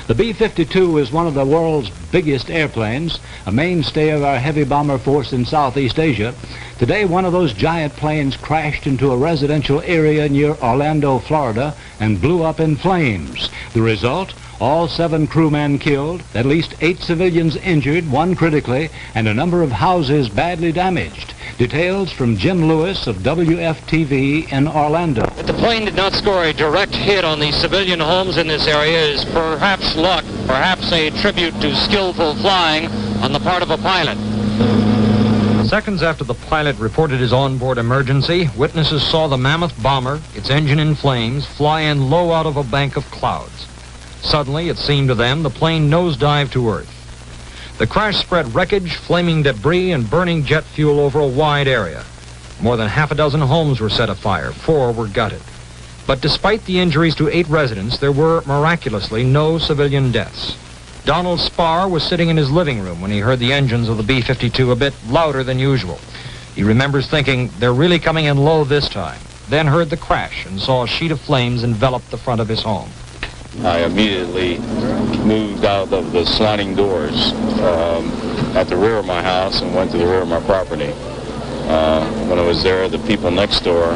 The B-52 is one of the world's biggest airplanes, a mainstay of our heavy bomber force in Southeast Asia. Today, one of those giant planes crashed into a residential area near Orlando, Florida, and blew up in flames. The result? All 7 crewmen killed, at least 8 civilians injured, 1 critically, and a number of houses badly damaged. Details from Jim Lewis of WFTV in Orlando. The plane did not score a direct hit on the civilian homes in this area is perhaps luck, perhaps a tribute to skillful flying on the part of a pilot. Seconds after the pilot reported his onboard emergency, witnesses saw the mammoth bomber, its engine in flames, fly in low out of a bank of clouds. Suddenly, it seemed to them, the plane nosedived to Earth. The crash spread wreckage, flaming debris, and burning jet fuel over a wide area. More than half a dozen homes were set afire. 4 were gutted. But despite the injuries to 8 residents, there were, miraculously, no civilian deaths. Donald Spar was sitting in his living room when he heard the engines of the B-52 a bit louder than usual. He remembers thinking, they're really coming in low this time. Then heard the crash and saw a sheet of flames envelop the front of his home. I immediately moved out of the sliding doors at the rear of my house and went to the rear of my property. When I was there, the people next door,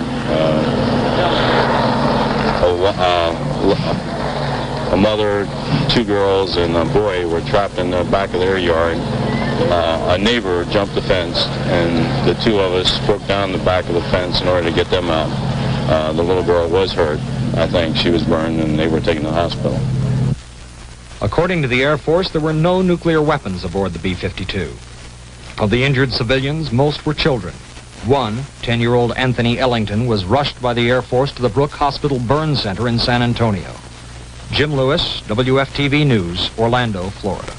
a mother, 2 girls, and a boy were trapped in the back of their yard. A neighbor jumped the fence, and the 2 of us broke down the back of the fence in order to get them out. The little girl was hurt. I think she was burned, and they were taken to the hospital. According to the Air Force, there were no nuclear weapons aboard the B-52. Of the injured civilians, most were children. One, 10-year-old Anthony Ellington, was rushed by the Air Force to the Brooke Hospital Burn Center in San Antonio. Jim Lewis, WFTV News, Orlando, Florida.